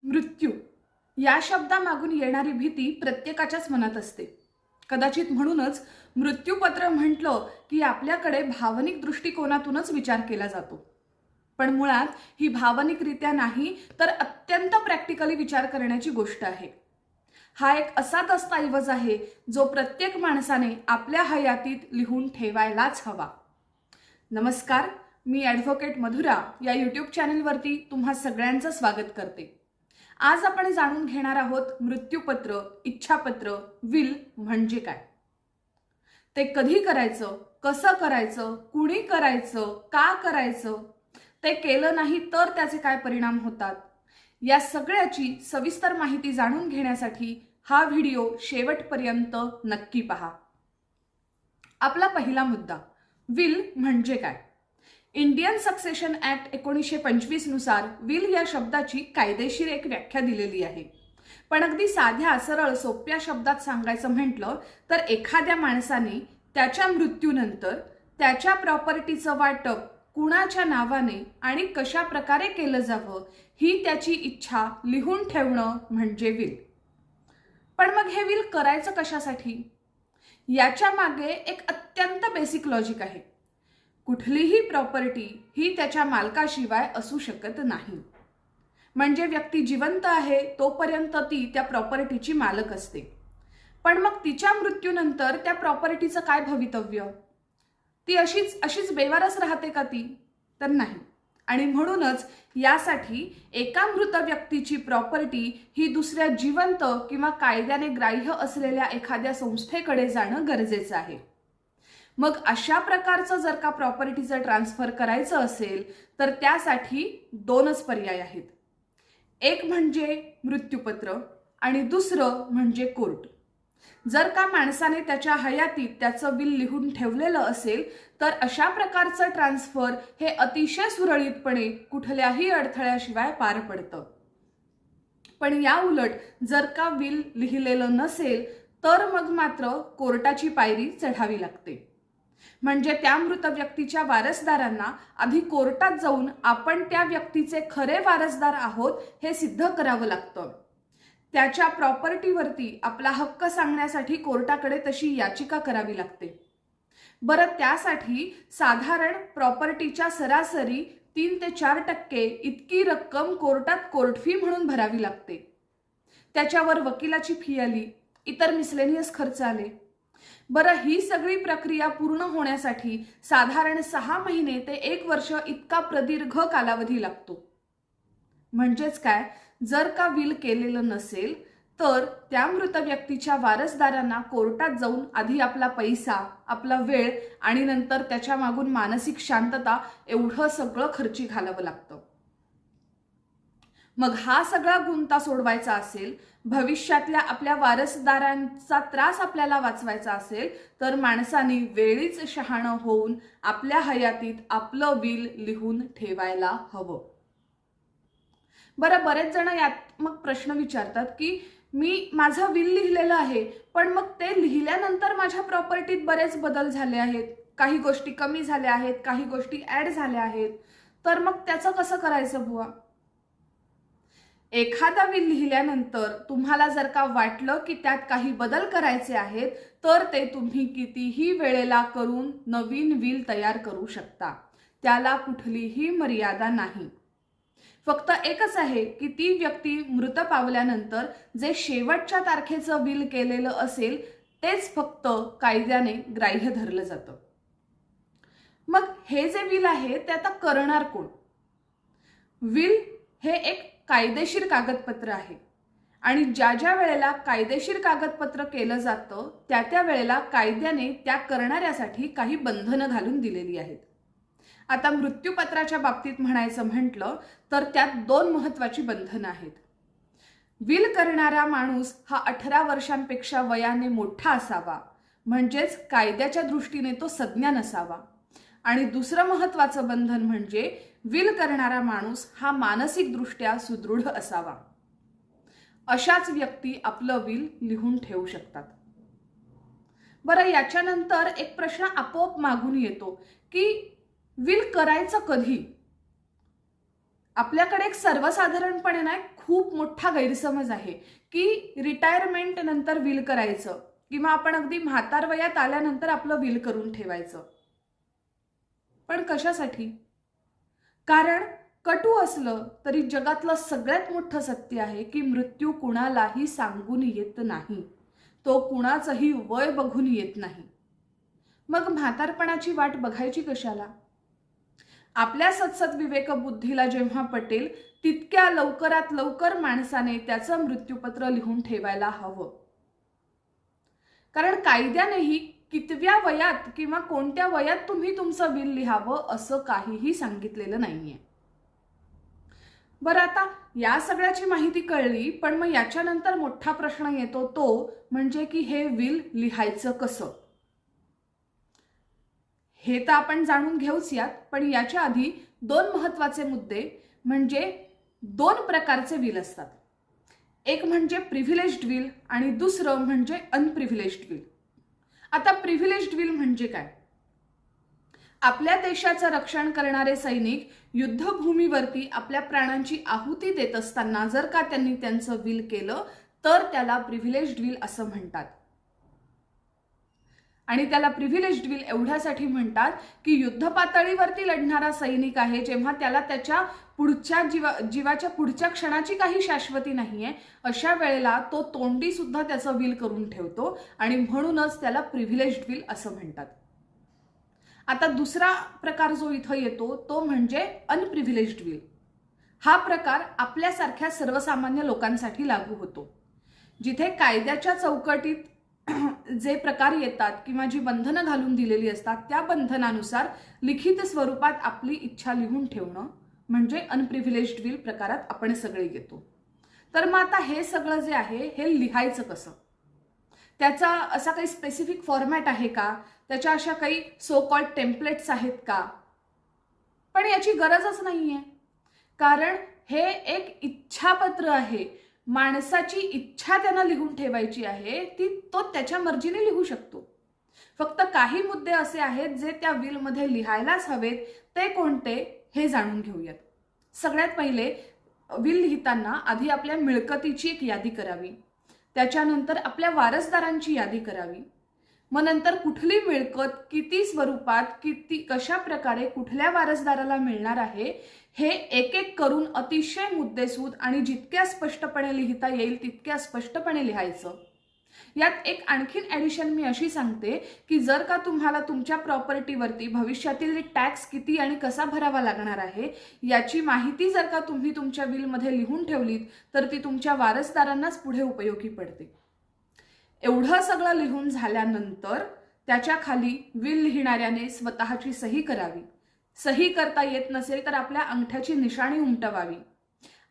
मृत्यू या शब्दामागून येणारी भीती प्रत्येकाच्याच मनात असते. कदाचित म्हणूनच मृत्यूपत्र म्हटलं की आपल्याकडे भावनिक दृष्टिकोनातूनच विचार केला जातो. पण मुळात ही भावनिकरित्या नाही तर अत्यंत प्रॅक्टिकली विचार करण्याची गोष्ट आहे. हा एक असा दस्तऐवज आहे जो प्रत्येक माणसाने आपल्या हयातीत लिहून ठेवायलाच हवा. नमस्कार, मी ॲडव्होकेट मधुरा या यूट्यूब चॅनलवरती तुम्हा सगळ्यांचं स्वागत करते. आज आपण जाणून घेणार आहोत मृत्यूपत्र, इच्छापत्र, विल म्हणजे काय, ते कधी करायचं, कसं करायचं, कुणी करायचं, का करायचं, ते केलं नाही तर त्याचे काय परिणाम होतात, या सगळ्याची सविस्तर माहिती जाणून घेण्यासाठी हा व्हिडिओ शेवटपर्यंत नक्की पहा. आपला पहिला मुद्दा, विल म्हणजे काय. इंडियन सक्सेशन ॲक्ट 1925 नुसार विल या शब्दाची कायदेशीर एक व्याख्या दिलेली आहे. पण अगदी साध्या सरळ सोप्या शब्दात सांगायचं म्हटलं तर एखाद्या माणसाने त्याच्या मृत्यूनंतर त्याच्या प्रॉपर्टीचं वाटप कुणाच्या नावाने आणि कशा प्रकारे केलं जावं ही त्याची इच्छा लिहून ठेवणं म्हणजे विल. पण मग हे विल करायचं कशासाठी, याच्या मागे एक अत्यंत बेसिक लॉजिक आहे. कुठलीही प्रॉपर्टी ही त्याच्या मालकाशिवाय असू शकत नाही. म्हणजे व्यक्ती जिवंत आहे तोपर्यंत ती त्या प्रॉपर्टीची मालक असते. पण मग तिच्या मृत्यूनंतर त्या प्रॉपर्टीचं काय भवितव्य, ती अशीच बेवारस राहते का ती, तर नाही. आणि म्हणूनच यासाठी एका मृत व्यक्तीची प्रॉपर्टी ही दुसऱ्या जिवंत किंवा कायद्याने ग्राह्य असलेल्या एखाद्या संस्थेकडे जाणं गरजेचं आहे. मग अशा प्रकारचं जर का प्रॉपर्टीचं ट्रान्सफर करायचं असेल तर त्यासाठी दोनच पर्याय आहेत. एक म्हणजे मृत्यूपत्र आणि दुसरं म्हणजे कोर्ट. जर का माणसाने त्याच्या हयातीत त्याचं विल लिहून ठेवलेलं असेल तर अशा प्रकारचं ट्रान्सफर हे अतिशय सुरळीतपणे कुठल्याही अडथळ्याशिवाय पार पडतं. पण या उलट जर का विल लिहिलेलं नसेल तर मग मात्र कोर्टाची पायरी चढावी लागते. म्हणजे त्या मृत व्यक्तीच्या वारसदारांना आधी कोर्टात जाऊन आपण त्या व्यक्तीचे खरे वारसदार आहोत हे सिद्ध करावं लागतं. त्याच्या प्रॉपर्टीवरती आपला हक्क सांगण्यासाठी कोर्टाकडे तशी याचिका करावी लागते. बरं, त्यासाठी साधारण प्रॉपर्टीच्या सरासरी 3 ते 4% इतकी रक्कम कोर्टात कोर्ट फी म्हणून भरावी लागते. त्याच्यावर वकिलाची फी आली, इतर मिसलेनियस खर्च आले. बरं, ही सगळी प्रक्रिया पूर्ण होण्यासाठी साधारण 6 महिने ते 1 वर्ष इतका प्रदीर्घ कालावधी लागतो. म्हणजेच काय, जर का विल केलेलं नसेल तर त्या मृत व्यक्तीच्या वारसदारांना कोर्टात जाऊन आधी आपला पैसा, आपला वेळ आणि नंतर त्याच्या मागून मानसिक शांतता एवढं सगळं खर्ची घालावं लागतं. मग हा सगळा गुंता सोडवायचा असेल, भविष्यातल्या आपल्या वारसदारांचा त्रास आपल्याला वाचवायचा असेल तर माणसाने वेळीच शहाणं होऊन आपल्या हयातीत आपलं विल लिहून ठेवायला हवं. बरं, बरेच जण यात मग प्रश्न विचारतात की मी माझं विल लिहिलेलं आहे पण मग ते लिहिल्यानंतर माझ्या प्रॉपर्टीत बरेच बदल झाले आहेत, काही गोष्टी कमी झाल्या आहेत, काही गोष्टी ॲड झाल्या आहेत, तर मग त्याचं कसं करायचं बुवा. एखादा विल लिहिल्यानंतर तुम्हाला जर का वाटलं की त्यात काही बदल करायचे आहेत तर ते तुम्ही कितीही वेळेला करून नवीन विल तयार करू शकता. त्याला कुठलीही मर्यादा नाही. फक्त एकच आहे की ती व्यक्ती मृत पावल्यानंतर जे शेवटच्या तारखेचं विल केलेलं असेल तेच फक्त कायद्याने ग्राह्य धरलं जातं. मग हे जे विल आहे ते आता करणार कोण. विल हे एक कायदेशीर कागदपत्र आहे आणि ज्या वेळेला कायदेशीर कागदपत्र केलं जातं त्या वेळेला कायद्याने त्या करणाऱ्यासाठी काही बंधनं घालून दिलेली आहेत. आता मृत्यूपत्राच्या बाबतीत म्हणायचं म्हटलं तर त्यात 2 महत्त्वाची बंधनं आहेत. विल करणारा माणूस हा 18 वर्षांपेक्षा वयाने मोठा असावा, म्हणजेच कायद्याच्या दृष्टीने तो सज्ञान असावा. आणि दुसरं महत्त्वाचं बंधन म्हणजे विल करणारा माणूस हा मानसिकदृष्ट्या सुदृढ असावा. अशाच व्यक्ती आपलं विल लिहून ठेवू शकतात. बरं, याच्यानंतर एक प्रश्न आपोआप मागून येतो की विल करायचं कधी. आपल्याकडे एक सर्वसाधारणपणे ना खूप मोठा गैरसमज आहे की रिटायरमेंट नंतर विल करायचं किंवा आपण अगदी म्हातार वयात आल्यानंतर आपलं विल करून ठेवायचं. पण कशासाठी? कारण कटू असलं तरी जगातलं सगळ्यात मोठं सत्य आहे की मृत्यू कुणालाही सांगून येत नाही. तो कुणाचंही वय बघून येत नाही. मग म्हातारपणाची वाट बघायची कशाला? आपल्या सत्सद विवेक बुद्धीला जेव्हा पटेल तितक्या लवकरात लवकर माणसाने त्याचं मृत्यूपत्र लिहून ठेवायला हवं. कारण कायद्यानेही कितव्या वयात किंवा कोणत्या वयात तुम्ही तुमचं विल लिहावं असं काहीही सांगितलेलं नाहीये. बरं, आता या सगळ्याची माहिती कळली, पण मग याच्यानंतर मोठा प्रश्न येतो तो म्हणजे की हे विल लिहायचं कसं? हे तर आपण जाणून घेऊच यात, पण याच्या आधी दोन महत्त्वाचे मुद्दे म्हणजे दोन प्रकारचे विल असतात. एक म्हणजे प्रिव्हिलेज्ड विल आणि दुसरं म्हणजे अनप्रिव्हिलेज्ड विल. आता प्रिव्हिलेज्ड विल म्हणजे काय? आपल्या देशाचं रक्षण करणारे सैनिक युद्धभूमीवरती आपल्या प्राणांची आहुती देत असताना जर का त्यांनी त्यांचं विल केलं तर त्याला प्रिव्हिलेज्ड विल असं म्हणतात. आणि त्याला प्रिव्हिलेज्ड विल एवढ्यासाठी म्हणतात की युद्ध पातळीवरती लढणारा सैनिक आहे, जेव्हा त्याला त्याच्या पुढच्या जीवाच्या पुढच्या क्षणाची काही शाश्वती नाहीये, अशा वेळेला तो तोंडी सुद्धा त्याचं विल करून ठेवतो आणि म्हणूनच त्याला प्रिव्हिलेज्ड विल असं म्हणतात. आता दुसरा प्रकार जो इथं येतो तो म्हणजे अनप्रिव्हिलेज्ड विल. हा प्रकार आपल्यासारख्या सर्वसामान्य लोकांसाठी लागू होतो. जिथे कायद्याच्या चौकटीत जे प्रकार येतात किंवा जी बंधनं घालून दिलेली असतात त्या बंधनानुसार लिखित स्वरूपात आपली इच्छा लिहून ठेवणं म्हणजे अनप्रिव्हिलेज्ड विल प्रकारात आपण सगळे येतो. तर मग आता हे सगळं जे आहे हे लिहायचं कसं? त्याचा असा काही स्पेसिफिक फॉर्मॅट आहे का? त्याच्या अशा काही सो कॉल्ड टेम्पलेट्स आहेत का? पण याची गरजच नाहीये, कारण हे एक इच्छापत्र आहे. माणसाची इच्छा त्यांना लिहून ठेवायची आहे, तो त्याच्या मर्जीने लिहू शकतो. फक्त काही मुद्दे असे आहेत जे त्या विलमध्ये लिहायलाच हवेत. ते कोणते हे जाणून घेऊयात. सगळ्यात पहिले, विल लिहिताना आधी आपल्या मिळकतीची एक यादी करावी, त्याच्यानंतर आपल्या वारसदारांची यादी करावी, मग नंतर कुठली मिळकत किती स्वरूपात किती कशा प्रकारे कुठल्या वारसदाराला मिळणार आहे हे एक एक करून अतिशय मुद्देसूद आणि जितक्या स्पष्टपणे लिहिता येईल तितक्या स्पष्टपणे लिहायचं. यात एक आणखीन ॲडिशन मी अशी सांगते की जर का तुम्हाला तुमच्या प्रॉपर्टीवरती भविष्यातील टॅक्स किती आणि कसा भरावा लागणार आहे याची माहिती जर का तुम्ही तुमच्या विलमध्ये लिहून ठेवलीत तर ती तुमच्या वारसदारांनाच पुढे उपयोगी पडते. एवढं सगळं लिहून झाल्यानंतर त्याच्या खाली विल लिहिणाऱ्याने स्वतःची सही करावी. सही करता येत नसेल तर आपल्या अंगठ्याची निशाणी उमटवावी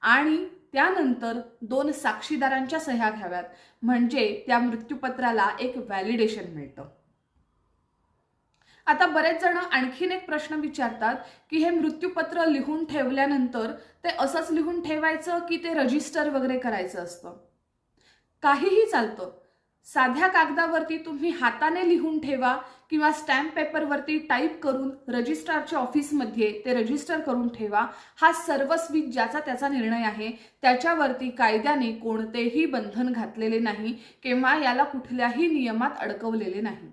आणि त्यानंतर 2 साक्षीदारांच्या सह्या घ्याव्यात, म्हणजे त्या मृत्यूपत्राला एक व्हॅलिडेशन मिळतं. आता बरेच जण आणखीन एक प्रश्न विचारतात की हे मृत्यूपत्र लिहून ठेवल्यानंतर ते असंच लिहून ठेवायचं की ते रजिस्टर वगैरे करायचं असतं? काहीही चालतं. साध्या कागदावरती तुम्ही हाताने लिहून ठेवा किंवा स्टॅम्प पेपरवरती टाईप करून रजिस्ट्रारच्या ऑफिसमध्ये ते रजिस्टर करून ठेवा. हा सर्वस्वी ज्याचा त्याचा निर्णय आहे. त्याच्यावरती कायद्याने कोणतेही बंधन घातलेले नाही किंवा याला कुठल्याही नियमात अडकवलेले नाही.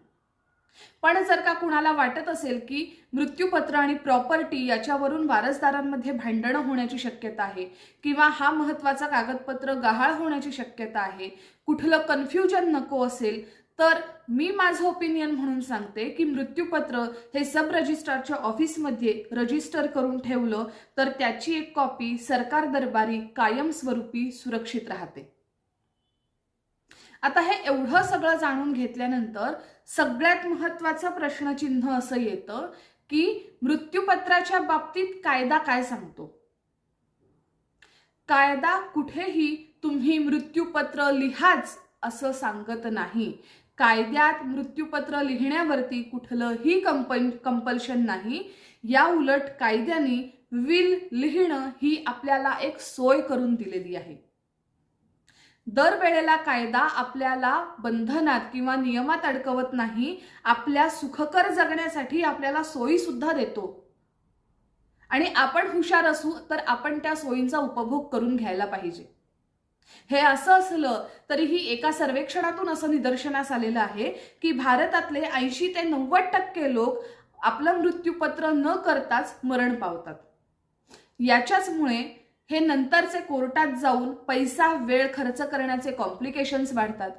पण जर का कुणाला वाटत असेल की मृत्यूपत्र आणि प्रॉपर्टी याच्यावरून वारसदारांमध्ये भांडणं होण्याची शक्यता आहे किंवा हा महत्त्वाचा कागदपत्र गहाळ होण्याची शक्यता आहे, कुठलं कन्फ्युजन नको असेल, तर मी माझं ओपिनियन म्हणून सांगते की मृत्यूपत्र हे सब रजिस्ट्रारच्या ऑफिसमध्ये रजिस्टर करून ठेवलं तर त्याची एक कॉपी सरकार दरबारी कायमस्वरूपी सुरक्षित राहते. आता हे एवढं सगळं जाणून घेतल्यानंतर सगळ्यात महत्त्वाचं प्रश्नचिन्ह असं येतं की मृत्यूपत्राच्या बाबतीत कायदा काय सांगतो? कायदा कुठेही तुम्ही मृत्यूपत्र लिहाच असं सांगत नाही. कायद्यात मृत्यूपत्र लिहिण्यावरती कुठलंही कंपल्शन नाही. या उलट कायद्याने विल लिहिणं ही आपल्याला एक सोय करून दिलेली आहे. दरवेळेला कायदा आपल्याला बंधनात किंवा नियमात अडकवत नाही, आपल्या सुखकर जगण्यासाठी आपल्याला सोयी सुद्धा देतो. आणि आपण हुशार असू तर आपण त्या सोयींचा उपभोग करून घ्यायला पाहिजे. हे असं असलं तरीही एका सर्वेक्षणातून असं निदर्शनास आलेलं आहे की भारतातले 80 ते 90% लोक आपलं मृत्यूपत्र न करताच मरण पावतात. याच्याचमुळे हे नंतरचे कोर्टात जाऊन पैसा वेळ खर्च करण्याचे कॉम्प्लिकेशन्स वाढतात.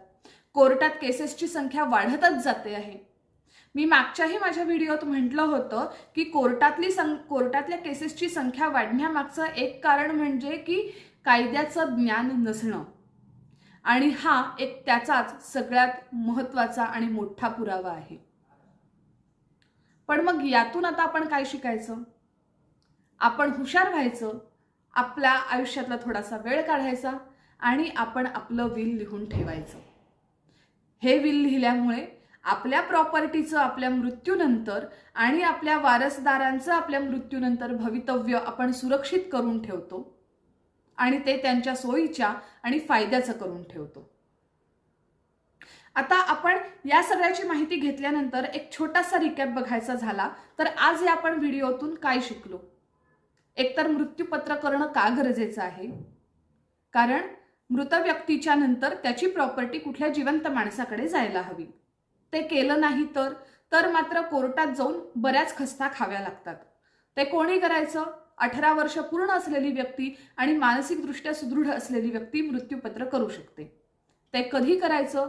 कोर्टात केसेसची संख्या वाढतच जाते आहे. मी मागच्याही माझ्या व्हिडिओत म्हटलं होतं की कोर्टातल्या केसेसची संख्या वाढण्यामागचं एक कारण म्हणजे की कायद्याचं ज्ञान नसणं, आणि हा एक त्याचाच सगळ्यात महत्त्वाचा आणि मोठा पुरावा आहे. पण मग यातून आता आपण काय शिकायचं? आपण हुशार व्हायचं, आपल्या आयुष्यातला थोडासा वेळ काढायचा आणि आपण आपलं विल लिहून ठेवायचं. हे विल लिहिल्यामुळे आपल्या प्रॉपर्टीचं आपल्या मृत्यूनंतर आणि आपल्या वारसदारांचं आपल्या मृत्यूनंतर भवितव्य आपण सुरक्षित करून ठेवतो आणि ते त्यांच्या सोयीच्या आणि फायद्याचं करून ठेवतो. आता आपण या सगळ्याची माहिती घेतल्यानंतर एक छोटासा रिकॅप बघायचा झाला तर आज या आपण व्हिडिओतून काय शिकलो? एकतर मृत्यूपत्र करणं का गरजेचं आहे? कारण मृत व्यक्तीच्या नंतर त्याची प्रॉपर्टी कुठल्या जिवंत माणसाकडे जायला हवी. ते केलं नाही तर मात्र कोर्टात जाऊन बऱ्याच खस्ता खाव्या लागतात. ते कोणी करायचं? 18 वर्ष पूर्ण असलेली व्यक्ती आणि मानसिकदृष्ट्या सुदृढ असलेली व्यक्ती मृत्यूपत्र करू शकते. ते कधी करायचं?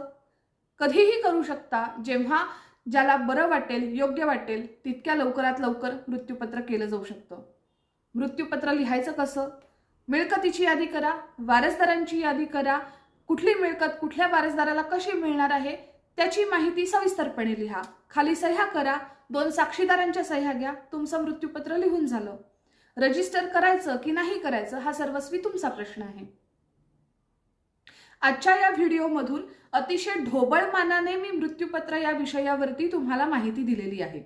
कधीही करू शकता, जेव्हा ज्याला बरं वाटेल, योग्य वाटेल तितक्या लवकरात लवकर मृत्यूपत्र केलं जाऊ शकतं. मृत्यूपत्र लिहायचं कसं? मिळकतीची यादी करा, वारसदारांची यादी करा, कुठली मिळकत कुठल्या वारसदाराला कशी मिळणार आहे त्याची माहिती सविस्तरपणे लिहा, खाली सह्या करा, 2 साक्षीदारांच्या सह्या घ्या, तुमचं मृत्यूपत्र लिहून झालं. रजिस्टर करायचं की नाही करायचं हा सर्वस्वी तुमचा प्रश्न आहे. आजच्या या व्हिडिओमधून अतिशय ढोबळ मानाने मी मृत्यूपत्र या विषयावरती तुम्हाला माहिती दिलेली आहे.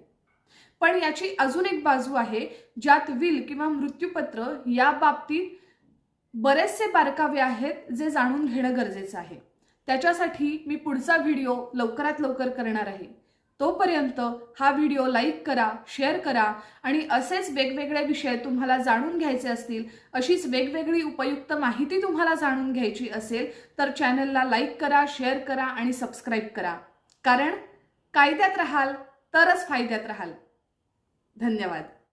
पण याची अजून एक बाजू आहे ज्यात विल किंवा मृत्यूपत्र या बाबतीत बरेचसे बारकावे आहेत जे जाणून घेणं गरजेचं आहे. त्याच्यासाठी मी पुढचा व्हिडिओ लवकरात लवकर करणार आहे. तोपर्यंत हा व्हिडिओ लाईक करा, शेअर करा आणि असेच वेगवेगळे विषय तुम्हाला जाणून घ्यायचे असतील, अशीच वेगवेगळी उपयुक्त माहिती तुम्हाला जाणून घ्यायची असेल तर चॅनलला लाईक करा, शेअर करा आणि सबस्क्राईब करा. कारण कायद्यात राहाल तरच फायद्यात राहाल. धन्यवाद.